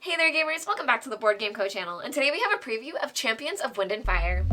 Hey there gamers, welcome back to the Board Game Co channel, and today we have a preview of Champions of Wind and Fire.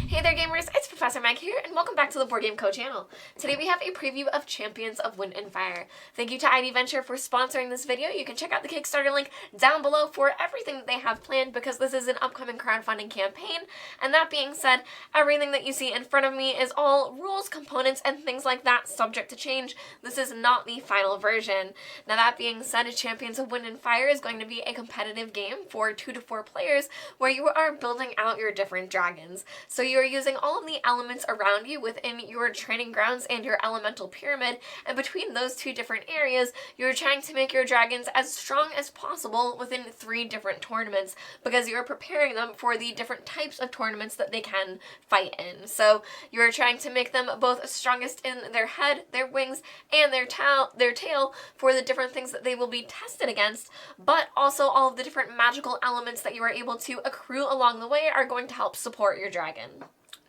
Hey there gamers, it's Professor Meg here, and welcome back to the Board Game Co channel. Today we have a preview of Champions of Wind and Fire. Thank you to ID Venture for sponsoring this video. You can check out the Kickstarter link down below for everything that they have planned because this is an upcoming crowdfunding campaign. And that being said, everything that you see in front of me is all rules, components, and things like that subject to change. This is not the final version. Now that being said, Champions of Wind and Fire is going to be a competitive game for 2 to 4 players where you are building out your different dragons. So you are using all of the elements around you within your training grounds and your elemental pyramid, and between those two different areas, you're trying to make your dragons as strong as possible within 3 different tournaments because you're preparing them for the different types of tournaments that they can fight in. So you're trying to make them both strongest in their head, their wings, and their tail for the different things that they will be tested against, but also all of the different magical elements that you are able to accrue along the way are going to help support your dragon.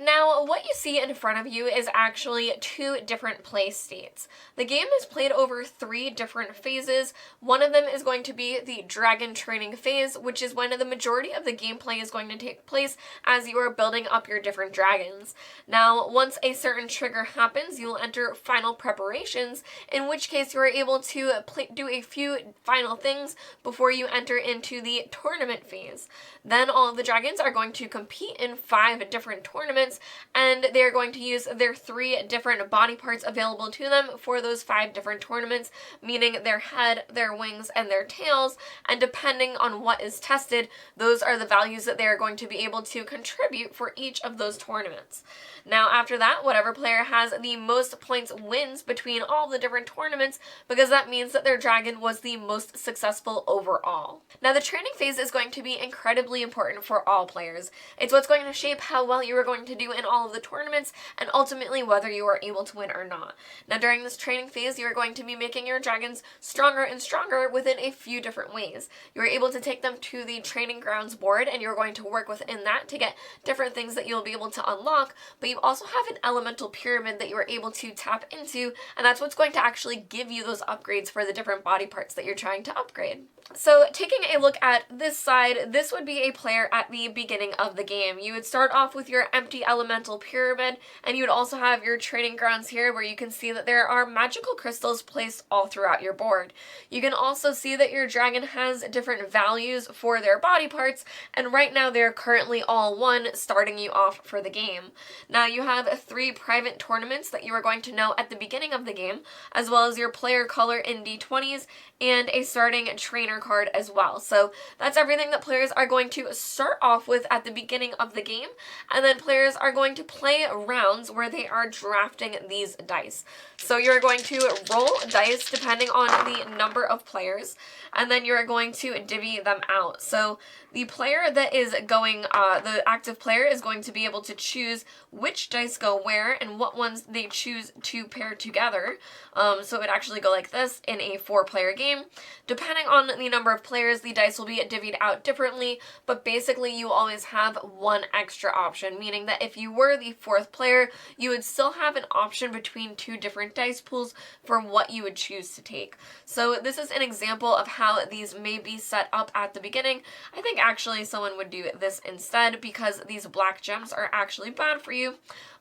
Now, what you see in front of you is actually 2 different play states. The game is played over 3 different phases. One of them is going to be the dragon training phase, which is when the majority of the gameplay is going to take place as you are building up your different dragons. Now, once a certain trigger happens, you will enter final preparations, in which case you are able to do a few final things before you enter into the tournament phase. Then all of the dragons are going to compete in 5 different tournaments, and they're going to use their 3 different body parts available to them for those 5 different tournaments, meaning their head, their wings, and their tails, and depending on what is tested, those are the values that they are going to be able to contribute for each of those tournaments. Now after that, whatever player has the most points wins between all the different tournaments, because that means that their dragon was the most successful overall. Now the training phase is going to be incredibly important for all players. It's what's going to shape how well you are going to do in all of the tournaments, and ultimately whether you are able to win or not. Now during this training phase, you are going to be making your dragons stronger and stronger within a few different ways. You are able to take them to the training grounds board, and you're going to work within that to get different things that you'll be able to unlock, but you also have an elemental pyramid that you are able to tap into, and that's what's going to actually give you those upgrades for the different body parts that you're trying to upgrade. So taking a look at this side, this would be a player at the beginning of the game. You would start off with your empty elemental pyramid, and you would also have your training grounds here where you can see that there are magical crystals placed all throughout your board. You can also see that your dragon has different values for their body parts, and right now they're currently all 1, starting you off for the game. Now you have 3 private tournaments that you are going to know at the beginning of the game, as well as your player color in D20s, and a starting trainer card as well. So that's everything that players are going to start off with at the beginning of the game, and then players are going to play rounds where they are drafting these dice. So you're going to roll dice depending on the number of players, and then you're going to divvy them out. So the player that is going, the active player is going to be able to choose which dice go where and what ones they choose to pair together. So it would actually go like this in a 4-player game. Depending on the number of players, the dice will be divvied out differently, but basically you always have 1 extra option, meaning that if you were the 4th player, you would still have an option between 2 different dice pools for what you would choose to take. So this is an example of how these may be set up at the beginning. I think actually someone would do this instead because these black gems are actually bad for you.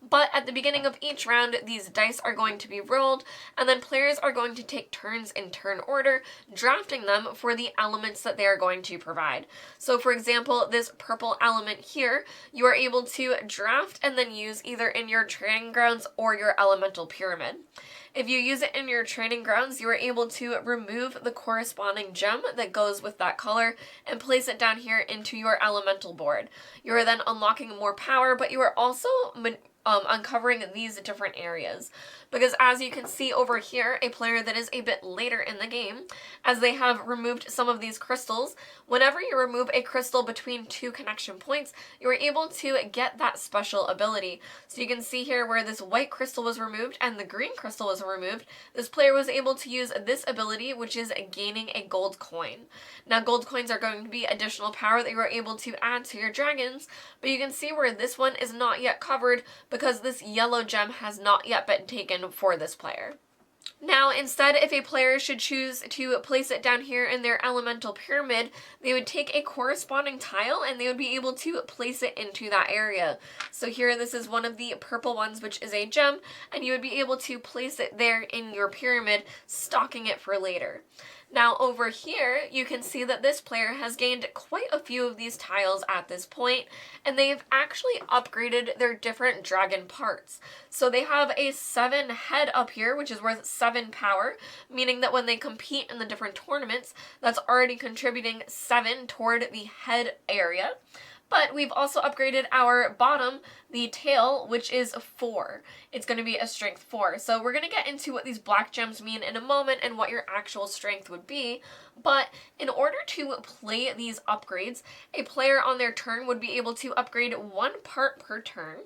But at the beginning of each round, these dice are going to be rolled, and then players are going to take turns in turn order, drafting them for the elements that they are going to provide. So for example, this purple element here, you are able to draft and then use either in your training grounds or your elemental pyramid. If you use it in your training grounds, you are able to remove the corresponding gem that goes with that color and place it down here into your elemental board. You are then unlocking more power, but you are also uncovering these different areas. Because as you can see over here, a player that is a bit later in the game, as they have removed some of these crystals, whenever you remove a crystal between 2 connection points, you are able to get that special ability. So you can see here where this white crystal was removed and the green crystal was removed, this player was able to use this ability, which is gaining a gold coin. Now gold coins are going to be additional power that you are able to add to your dragons, but you can see where this one is not yet covered because this yellow gem has not yet been taken for this player. Now, instead, if a player should choose to place it down here in their elemental pyramid, they would take a corresponding tile and they would be able to place it into that area. So here, this is one of the purple ones, which is a gem, and you would be able to place it there in your pyramid, stocking it for later. Now over here, you can see that this player has gained quite a few of these tiles at this point, and they've actually upgraded their different dragon parts. So they have a 7 head up here, which is worth 7 power, meaning that when they compete in the different tournaments, that's already contributing 7 toward the head area. But we've also upgraded our bottom, the tail, which is a 4. It's going to be a strength 4. So we're going to get into what these black gems mean in a moment and what your actual strength would be. But in order to play these upgrades, a player on their turn would be able to upgrade 1 part per turn,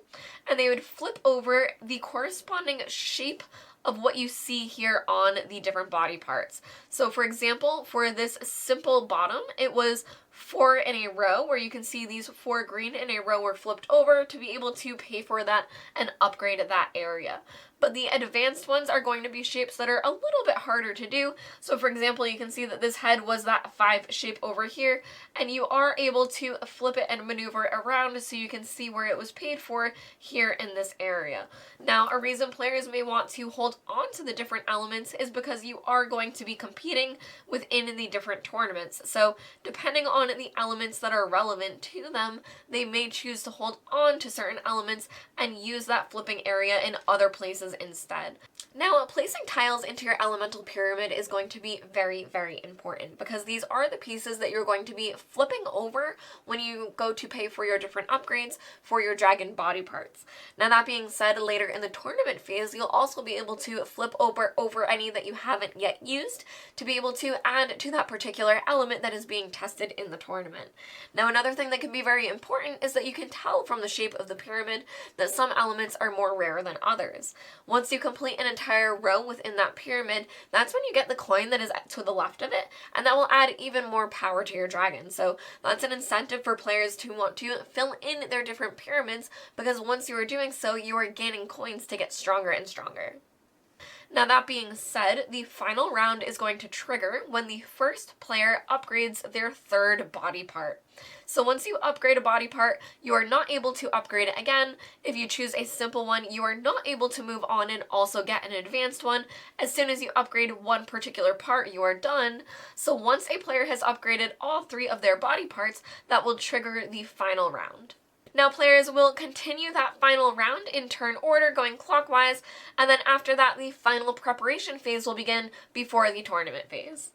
and they would flip over the corresponding shape of what you see here on the different body parts. So for example, for this simple bottom, it was 4 in a row, where you can see these 4 green in a row were flipped over to be able to pay for that and upgrade that area. But the advanced ones are going to be shapes that are a little bit harder to do. So for example, you can see that this head was that 5 shape over here, and you are able to flip it and maneuver around so you can see where it was paid for here in this area. Now, a reason players may want to hold on to the different elements is because you are going to be competing within the different tournaments. So depending on the elements that are relevant to them, they may choose to hold on to certain elements and use that flipping area in other places instead. Now, placing tiles into your elemental pyramid is going to be very, very important, because these are the pieces that you're going to be flipping over when you go to pay for your different upgrades for your dragon body parts. Now, that being said, later in the tournament phase, you'll also be able to flip over any that you haven't yet used to be able to add to that particular element that is being tested in the tournament. Now, another thing that can be very important is that you can tell from the shape of the pyramid that some elements are more rare than others. Once you complete an entire row within that pyramid, that's when you get the coin that is to the left of it, and that will add even more power to your dragon. So that's an incentive for players to want to fill in their different pyramids, because once you are doing so, you are gaining coins to get stronger and stronger. Now, that being said, the final round is going to trigger when the first player upgrades their 3rd body part. So once you upgrade a body part, you are not able to upgrade it again. If you choose a simple one, you are not able to move on and also get an advanced one. As soon as you upgrade one particular part, you are done. So once a player has upgraded all 3 of their body parts, that will trigger the final round. Now, players will continue that final round in turn order, going clockwise, and then after that, the final preparation phase will begin before the tournament phase.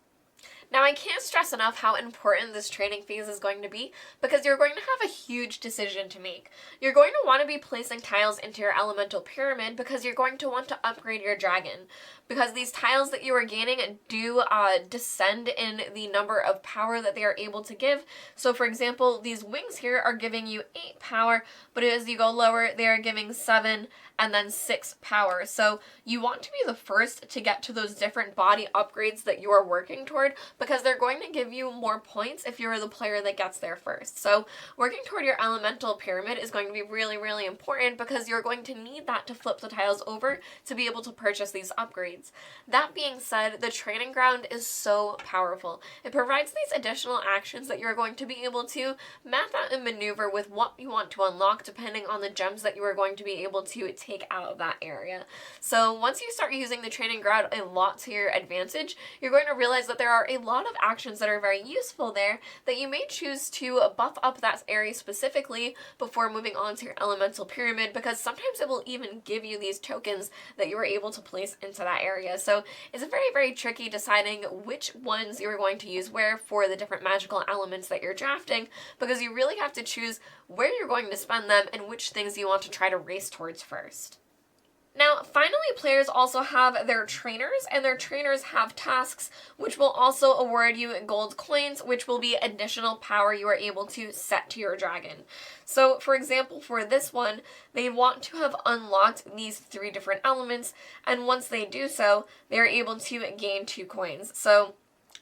Now, I can't stress enough how important this training phase is going to be, because you're going to have a huge decision to make. You're going to want to be placing tiles into your elemental pyramid because you're going to want to upgrade your dragon. Because these tiles that you are gaining do descend in the number of power that they are able to give. So for example, these wings here are giving you 8 power, but as you go lower, they are giving 7 and then 6 power. So you want to be the first to get to those different body upgrades that you are working toward, because they're going to give you more points if you're the player that gets there first. So working toward your elemental pyramid is going to be really, really important, because you're going to need that to flip the tiles over to be able to purchase these upgrades. That being said, the training ground is so powerful. It provides these additional actions that you're going to be able to math out and maneuver with what you want to unlock depending on the gems that you are going to be able to take out of that area. So once you start using the training ground a lot to your advantage, you're going to realize that there are a lot of actions that are very useful there that you may choose to buff up that area specifically before moving on to your elemental pyramid, because sometimes it will even give you these tokens that you are able to place into that area. So it's very, very tricky deciding which ones you're going to use where for the different magical elements that you're drafting, because you really have to choose where you're going to spend them and which things you want to try to race towards first. Now, finally, players also have their trainers, and their trainers have tasks which will also award you gold coins, which will be additional power you are able to set to your dragon. So, for example, for this one, they want to have unlocked these 3 different elements, and once they do so, they are able to gain 2 coins. So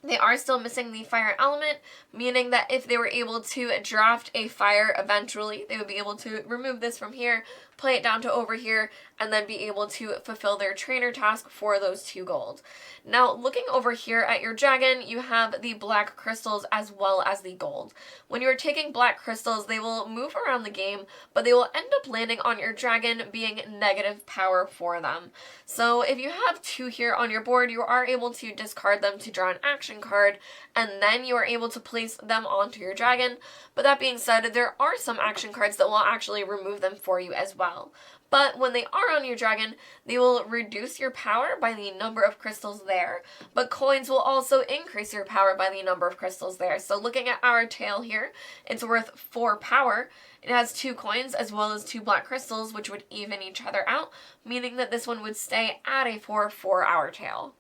they are still missing the fire element, meaning that if they were able to draft a fire eventually, they would be able to remove this from here, play it down to over here, and then be able to fulfill their trainer task for those 2 gold. Now, looking over here at your dragon, you have the black crystals as well as the gold. When you are taking black crystals, they will move around the game, but they will end up landing on your dragon being negative power for them. So if you have 2 here on your board, you are able to discard them to draw an action card, and then you are able to place them onto your dragon. But that being said, there are some action cards that will actually remove them for you as well. But when they are on your dragon, they will reduce your power by the number of crystals there, but coins will also increase your power by the number of crystals there. So looking at our tail here, it's worth 4 power. It has 2 coins as well as 2 black crystals, which would even each other out, meaning that this one would stay at a 4 for our tail.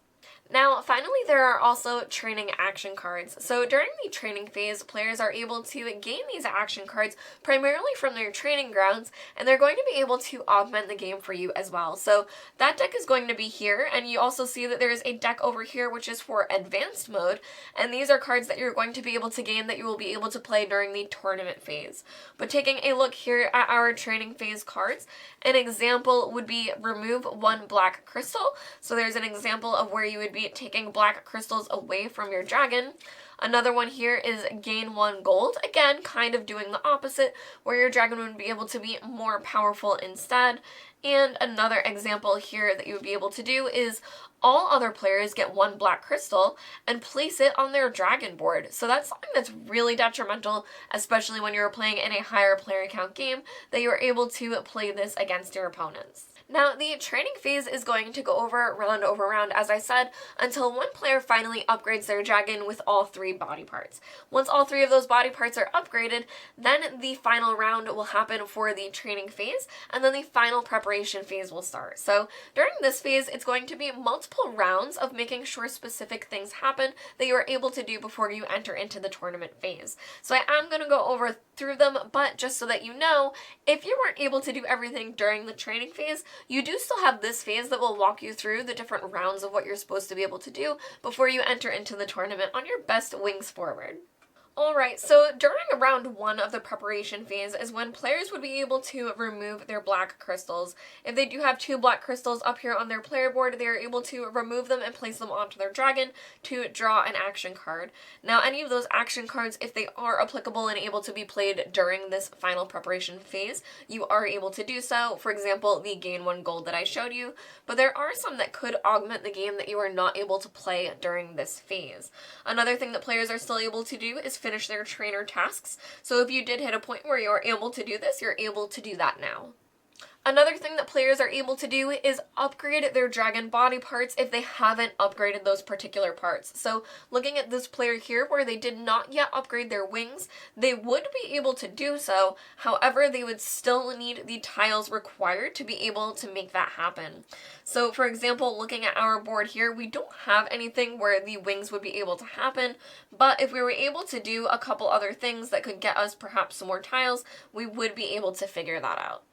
Now, finally, there are also training action cards. So during the training phase, players are able to gain these action cards primarily from their training grounds, and they're going to be able to augment the game for you as well. So that deck is going to be here, and you also see that there's a deck over here which is for advanced mode, and these are cards that you're going to be able to gain that you will be able to play during the tournament phase. But taking a look here at our training phase cards, an example would be remove 1 black crystal. So there's an example of where you would be taking black crystals away from your dragon. Another one here is gain 1 gold. Again, kind of doing the opposite, where your dragon would be able to be more powerful instead. And another example here that you would be able to do is all other players get 1 black crystal and place it on their dragon board. So that's something that's really detrimental, especially when you're playing in a higher player count game, that you're able to play this against your opponents. Now, the training phase is going to go over round, as I said, until one player finally upgrades their dragon with all 3 body parts. Once all 3 of those body parts are upgraded, then the final round will happen for the training phase, and then the final preparation phase will start. So during this phase, it's going to be multiple rounds of making sure specific things happen that you are able to do before you enter into the tournament phase. So I am going to go over through them, but just so that you know, if you weren't able to do everything during the training phase, you do still have this phase that will walk you through the different rounds of what you're supposed to be able to do before you enter into the tournament on your best wings forward. Alright, so during round 1 of the preparation phase is when players would be able to remove their black crystals. If they do have 2 black crystals up here on their player board, they are able to remove them and place them onto their dragon to draw an action card. Now, any of those action cards, if they are applicable and able to be played during this final preparation phase, you are able to do so. For example, the gain 1 gold that I showed you, but there are some that could augment the game that you are not able to play during this phase. Another thing that players are still able to do is finish their trainer tasks. So if you did hit a point where you're able to do this, you're able to do that now. Another thing that players are able to do is upgrade their dragon body parts if they haven't upgraded those particular parts. So looking at this player here where they did not yet upgrade their wings, they would be able to do so. However, they would still need the tiles required to be able to make that happen. So for example, looking at our board here, we don't have anything where the wings would be able to happen, but if we were able to do a couple other things that could get us perhaps some more tiles, we would be able to figure that out.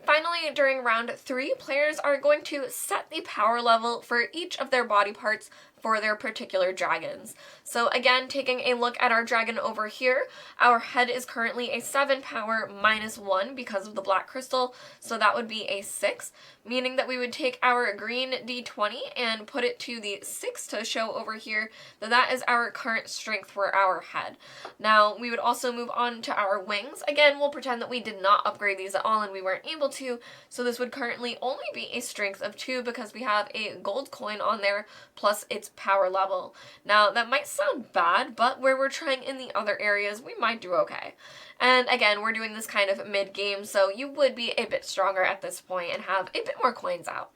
Finally, during round 3, players are going to set the power level for each of their body parts for their particular dragons. So again, taking a look at our dragon over here, our head is currently a 7 power -1 because of the black crystal, so that would be a 6, meaning that we would take our green d20 and put it to the 6 to show over here that that is our current strength for our head. Now, we would also move on to our wings. Again, we'll pretend that we did not upgrade these at all and we weren't able to, so this would currently only be a strength of 2 because we have a gold coin on there plus its power level. Now, that might sound bad, but where we're trying in the other areas, we might do okay. And again, we're doing this kind of mid-game, so you would be a bit stronger at this point and have a bit more coins out.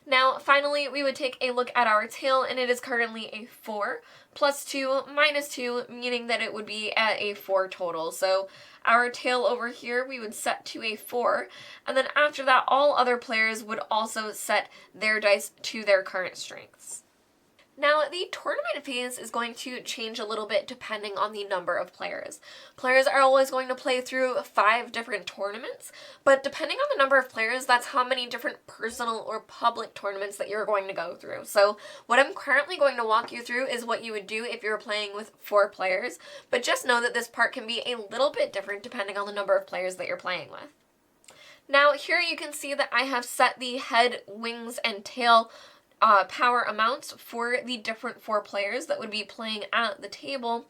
Now, finally, we would take a look at our tail, and it is currently a 4 +2 -2, meaning that it would be at a 4 total. So our tail over here, we would set to a 4, and then after that, all other players would also set their dice to their current strengths. Now, the tournament phase is going to change a little bit depending on the number of players. Players are always going to play through 5 different tournaments, but depending on the number of players, that's how many different personal or public tournaments that you're going to go through. So what I'm currently going to walk you through is what you would do if you're playing with 4 players, but just know that this part can be a little bit different depending on the number of players that you're playing with. Now here you can see that I have set the head, wings, and tail power amounts for the different 4 players that would be playing at the table.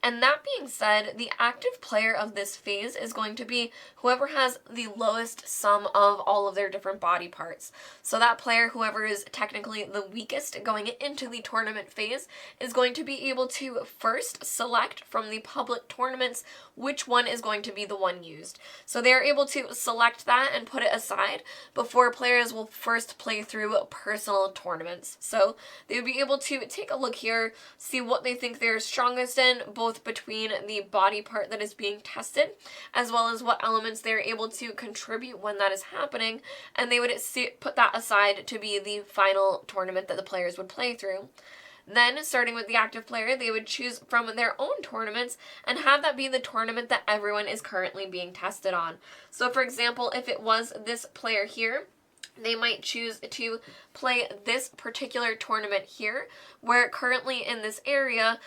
And that being said, the active player of this phase is going to be whoever has the lowest sum of all of their different body parts. So that player, whoever is technically the weakest going into the tournament phase, is going to be able to first select from the public tournaments which one is going to be the one used. So they are able to select that and put it aside before players will first play through personal tournaments. So they would be able to take a look here, see what they think they're strongest in, both between the body part that is being tested, as well as what elements they're able to contribute when that is happening, and they would put that aside to be the final tournament that the players would play through. Then, starting with the active player, they would choose from their own tournaments and have that be the tournament that everyone is currently being tested on. So, for example, if it was this player here, they might choose to play this particular tournament here, where currently in this area,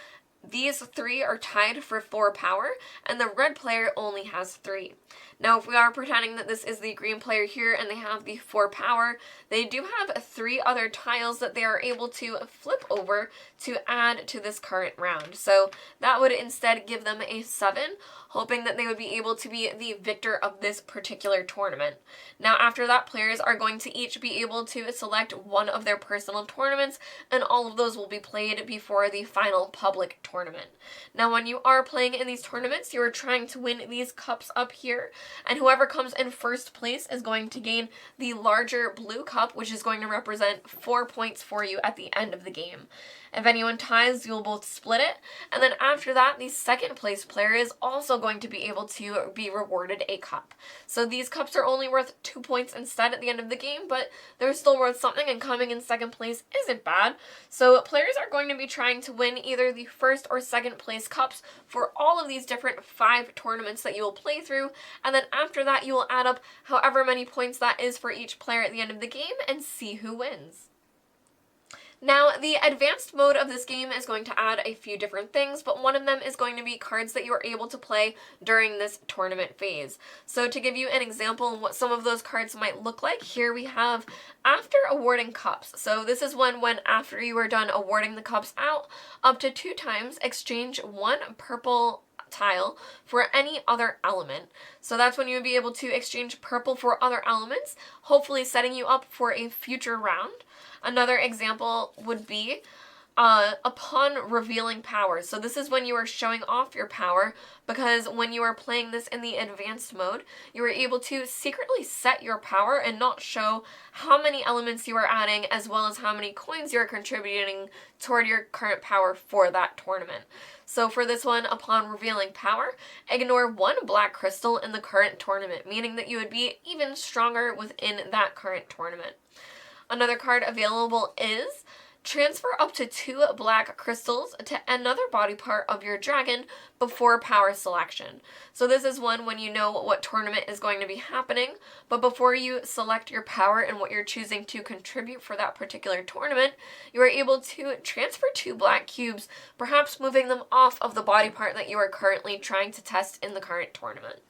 these 3 are tied for 4 power, and the red player only has 3. Now, if we are pretending that this is the green player here and they have the 4 power, they do have 3 other tiles that they are able to flip over to add to this current round. So that would instead give them a 7, hoping that they would be able to be the victor of this particular tournament. Now, after that, players are going to each be able to select one of their personal tournaments, and all of those will be played before the final public tournament. Now, when you are playing in these tournaments, you are trying to win these cups up here, and whoever comes in first place is going to gain the larger blue cup, which is going to represent 4 points for you at the end of the game. If anyone ties, you'll both split it, and then after that, the second place player is also going to be able to be rewarded a cup. So these cups are only worth 2 points instead at the end of the game, but they're still worth something, and coming in second place isn't bad. So players are going to be trying to win either the first or second place cups for all of these different 5 tournaments that you will play through, and then after that you will add up however many points that is for each player at the end of the game and see who wins. Now, the advanced mode of this game is going to add a few different things, but one of them is going to be cards that you are able to play during this tournament phase. So to give you an example of what some of those cards might look like, here we have after awarding cups. So this is when after you are done awarding the cups out, up to 2 times exchange 1 purple tile for any other element. So that's when you would be able to exchange purple for other elements, hopefully setting you up for a future round. Another example would be upon revealing power. So this is when you are showing off your power, because when you are playing this in the advanced mode, you are able to secretly set your power and not show how many elements you are adding, as well as how many coins you are contributing toward your current power for that tournament. So for this one, upon revealing power, ignore 1 black crystal in the current tournament, meaning that you would be even stronger within that current tournament. Another card available is transfer up to 2 black crystals to another body part of your dragon before power selection. So this is one when you know what tournament is going to be happening, but before you select your power and what you're choosing to contribute for that particular tournament, you are able to transfer 2 black cubes, perhaps moving them off of the body part that you are currently trying to test in the current tournament.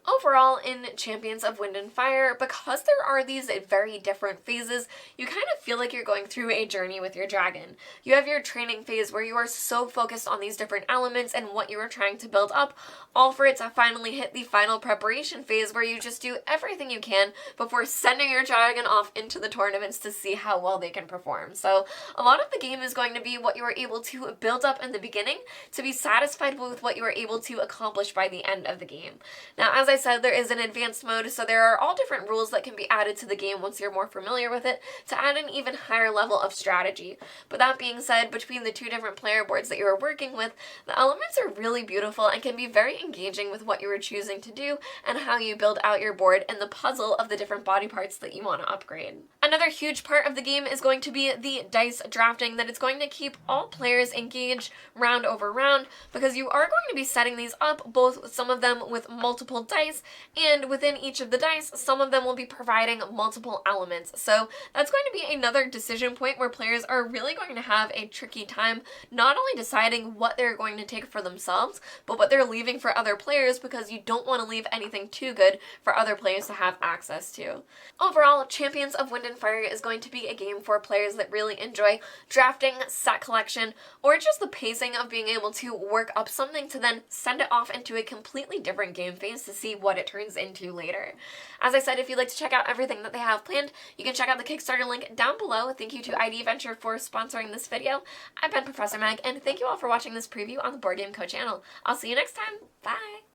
Overall, in Champions of Wind and Fire, because there are these very different phases, you kind of feel like you're going through a journey with your dragon. You have your training phase where you are so focused on these different elements and what you are trying to build up, all for it to finally hit the final preparation phase where you just do everything you can before sending your dragon off into the tournaments to see how well they can perform. So a lot of the game is going to be what you are able to build up in the beginning to be satisfied with what you are able to accomplish by the end of the game. Now, as I said, there is an advanced mode, so there are all different rules that can be added to the game once you're more familiar with it to add an even higher level of strategy. But that being said, between the 2 different player boards that you are working with, the elements are really beautiful and can be very engaging with what you are choosing to do and how you build out your board and the puzzle of the different body parts that you want to upgrade. Another huge part of the game is going to be the dice drafting, that it's going to keep all players engaged round over round, because you are going to be setting these up, both some of them with multiple dice dice, and within each of the dice, some of them will be providing multiple elements. So that's going to be another decision point where players are really going to have a tricky time not only deciding what they're going to take for themselves, but what they're leaving for other players, because you don't want to leave anything too good for other players to have access to. Overall, Champions of Wind and Fire is going to be a game for players that really enjoy drafting, set collection, or just the pacing of being able to work up something to then send it off into a completely different game phase to see what it turns into later. As I said, if you'd like to check out everything that they have planned, you can check out the Kickstarter link down below. Thank you to ID Venture for sponsoring this video. I've been Professor Meg, and thank you all for watching this preview on the Board Game Co channel. I'll see you next time. Bye!